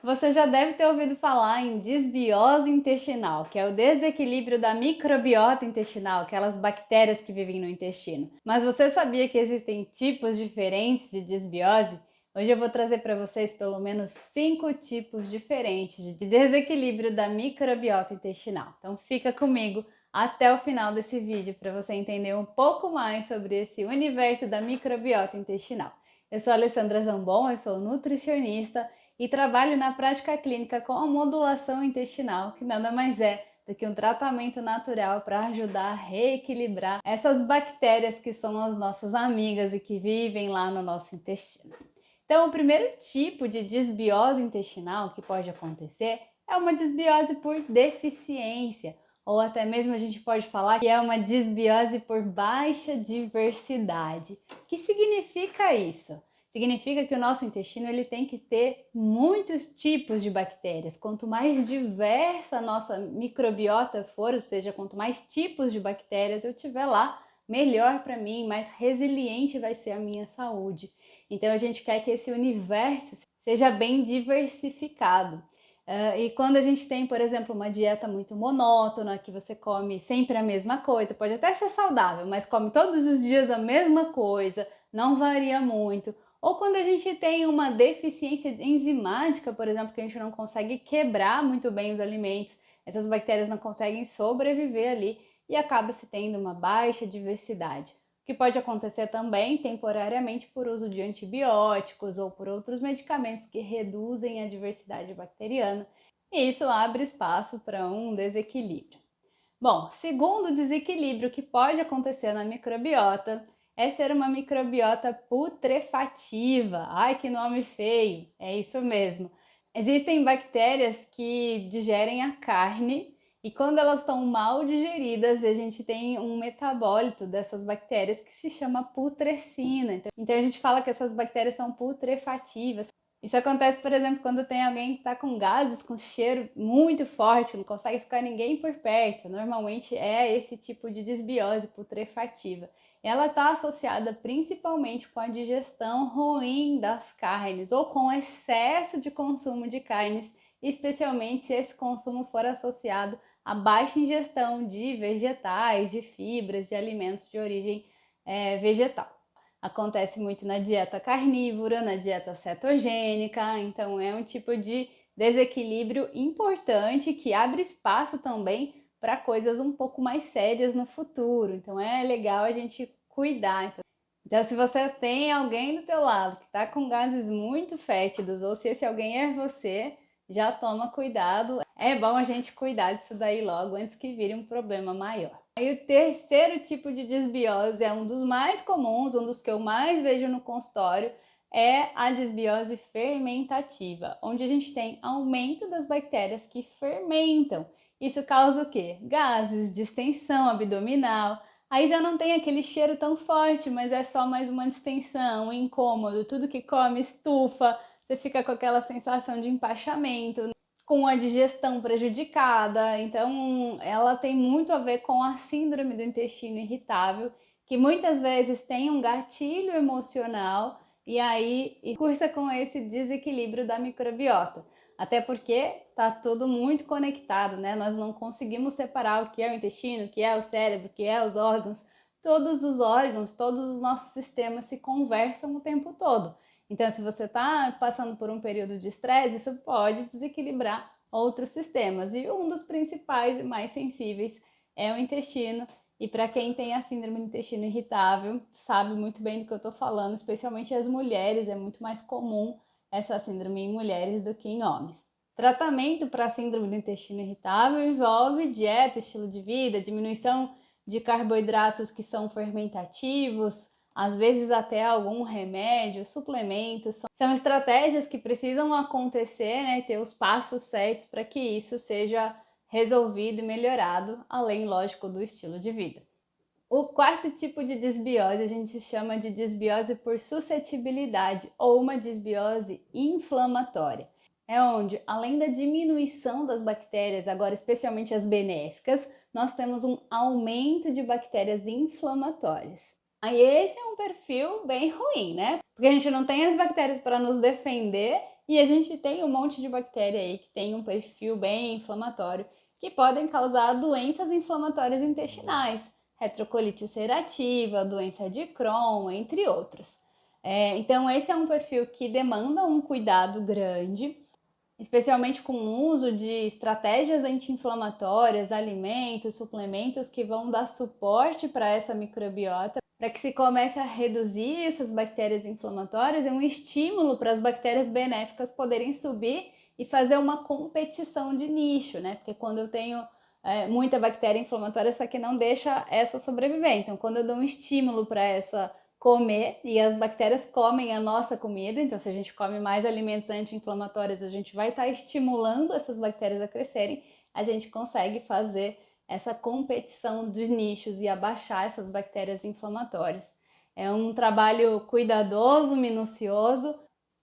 Você já deve ter ouvido falar em desbiose intestinal, que é o desequilíbrio da microbiota intestinal, aquelas bactérias que vivem no intestino. Mas você sabia que existem tipos diferentes de desbiose? Hoje eu vou trazer para vocês pelo menos 5 tipos diferentes de desequilíbrio da microbiota intestinal. Então fica comigo até o final desse vídeo para você entender um pouco mais sobre esse universo da microbiota intestinal. Eu sou a Alessandra Zambon, eu sou nutricionista e trabalho na prática clínica com a modulação intestinal, que nada mais é do que um tratamento natural para ajudar a reequilibrar essas bactérias que são as nossas amigas e que vivem lá no nosso intestino. Então, o primeiro tipo de desbiose intestinal que pode acontecer é uma desbiose por deficiência, ou até mesmo a gente pode falar que é uma desbiose por baixa diversidade. O que significa isso? Significa que o nosso intestino ele tem que ter muitos tipos de bactérias. Quanto mais diversa a nossa microbiota for, ou seja, quanto mais tipos de bactérias eu tiver lá, melhor para mim, mais resiliente vai ser a minha saúde. Então a gente quer que esse universo seja bem diversificado. E quando a gente tem, por exemplo, uma dieta muito monótona, que você come sempre a mesma coisa, pode até ser saudável, mas come todos os dias a mesma coisa, não varia muito. Ou quando a gente tem uma deficiência enzimática, por exemplo, que a gente não consegue quebrar muito bem os alimentos, essas bactérias não conseguem sobreviver ali e acaba se tendo uma baixa diversidade. O que pode acontecer também temporariamente por uso de antibióticos ou por outros medicamentos que reduzem a diversidade bacteriana, e isso abre espaço para um desequilíbrio. Bom, segundo desequilíbrio que pode acontecer na microbiota é ser uma microbiota putrefativa. Ai, que nome feio! É isso mesmo. Existem bactérias que digerem a carne e quando elas estão mal digeridas, a gente tem um metabólito dessas bactérias que se chama putrescina. Então a gente fala que essas bactérias são putrefativas. Isso acontece, por exemplo, quando tem alguém que está com gases, com cheiro muito forte, não consegue ficar ninguém por perto. Normalmente é esse tipo de desbiose putrefativa. Ela está associada principalmente com a digestão ruim das carnes ou com excesso de consumo de carnes, especialmente se esse consumo for associado a baixa ingestão de vegetais, de fibras, de alimentos de origem vegetal. Acontece muito na dieta carnívora, na dieta cetogênica, então é um tipo de desequilíbrio importante que abre espaço também para coisas um pouco mais sérias no futuro. Então é legal a gente cuidar. Então, se você tem alguém do teu lado que está com gases muito fétidos, ou se esse alguém é você, já toma cuidado. É bom a gente cuidar disso daí logo antes que vire um problema maior. Aí o terceiro tipo de desbiose é um dos mais comuns, um dos que eu mais vejo no consultório, é a desbiose fermentativa, onde a gente tem aumento das bactérias que fermentam. Isso causa o quê? Gases, distensão abdominal. Aí já não tem aquele cheiro tão forte, mas é só mais uma distensão, um incômodo, tudo que come estufa, você fica com aquela sensação de empachamento, com a digestão prejudicada. Então, ela tem muito a ver com a síndrome do intestino irritável, que muitas vezes tem um gatilho emocional e aí cursa com esse desequilíbrio da microbiota. Até porque tá tudo muito conectado, né? Nós não conseguimos separar o que é o intestino, o que é o cérebro, o que é os órgãos. Todos os órgãos, todos os nossos sistemas se conversam o tempo todo. Então, se você está passando por um período de estresse, isso pode desequilibrar outros sistemas. E um dos principais e mais sensíveis é o intestino. E para quem tem a síndrome do intestino irritável, sabe muito bem do que eu estou falando, especialmente as mulheres, é muito mais comum essa síndrome em mulheres do que em homens. Tratamento para a síndrome do intestino irritável envolve dieta, estilo de vida, diminuição de carboidratos que são fermentativos, às vezes até algum remédio, suplementos. São estratégias que precisam acontecer, né, ter os passos certos para que isso seja resolvido e melhorado, além, lógico, do estilo de vida. O quarto tipo de desbiose a gente chama de desbiose por suscetibilidade ou uma desbiose inflamatória. É onde, além da diminuição das bactérias, agora especialmente as benéficas, nós temos um aumento de bactérias inflamatórias. Aí esse é um perfil bem ruim, né? Porque a gente não tem as bactérias para nos defender E a gente tem um monte de bactéria aí que tem um perfil bem inflamatório, que podem causar doenças inflamatórias intestinais, retrocolite ulcerativa, doença de Crohn, entre outros. Então esse é um perfil que demanda um cuidado grande, especialmente com o uso de estratégias anti-inflamatórias, alimentos, suplementos que vão dar suporte para essa microbiota, para que se comece a reduzir essas bactérias inflamatórias e um estímulo para as bactérias benéficas poderem subir e fazer uma competição de nicho, né? Porque quando eu tenho muita bactéria inflamatória, essa aqui não deixa essa sobreviver. Então, quando eu dou um estímulo para essa comer, e as bactérias comem a nossa comida, então se a gente come mais alimentos anti-inflamatórios, a gente vai estar estimulando essas bactérias a crescerem, a gente consegue fazer essa competição dos nichos e abaixar essas bactérias inflamatórias. É um trabalho cuidadoso, minucioso,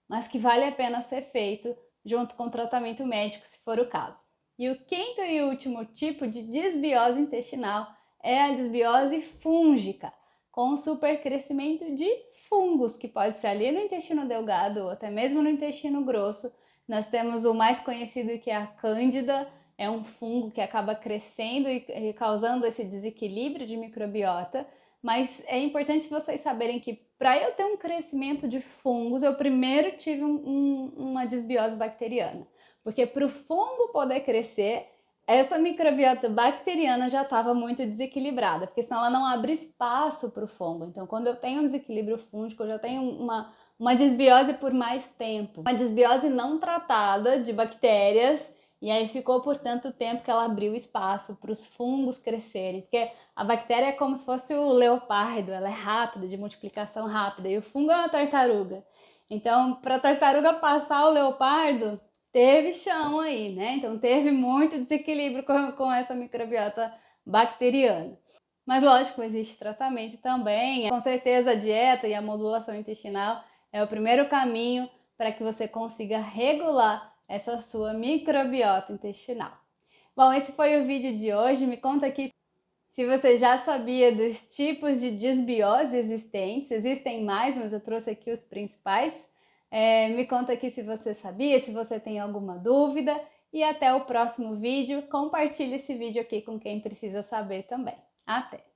mas que vale a pena ser feito junto com o tratamento médico, se for o caso. E o quinto e último tipo de desbiose intestinal é a desbiose fúngica, com supercrescimento de fungos, que pode ser ali no intestino delgado ou até mesmo no intestino grosso. Nós temos o mais conhecido, que é a Cândida, é um fungo que acaba crescendo e causando esse desequilíbrio de microbiota, mas é importante vocês saberem que para eu ter um crescimento de fungos, eu primeiro tive uma desbiose bacteriana, porque para o fungo poder crescer, essa microbiota bacteriana já estava muito desequilibrada, porque senão ela não abre espaço para o fungo. Então, quando eu tenho um desequilíbrio fúngico, eu já tenho uma desbiose por mais tempo. Uma desbiose não tratada de bactérias, e aí ficou por tanto tempo que ela abriu espaço para os fungos crescerem. Porque a bactéria é como se fosse o leopardo, ela é rápida, de multiplicação rápida, e o fungo é uma tartaruga. Então, para a tartaruga passar o leopardo, teve chão aí, né? Então teve muito desequilíbrio com essa microbiota bacteriana. Mas lógico, existe tratamento também. Com certeza a dieta e a modulação intestinal é o primeiro caminho para que você consiga regular essa sua microbiota intestinal. Bom, esse foi o vídeo de hoje. Me conta aqui se você já sabia dos tipos de desbiose existentes. Existem mais, mas eu trouxe aqui os principais. Me conta aqui se você sabia, se você tem alguma dúvida. E até o próximo vídeo. Compartilhe esse vídeo aqui com quem precisa saber também. Até!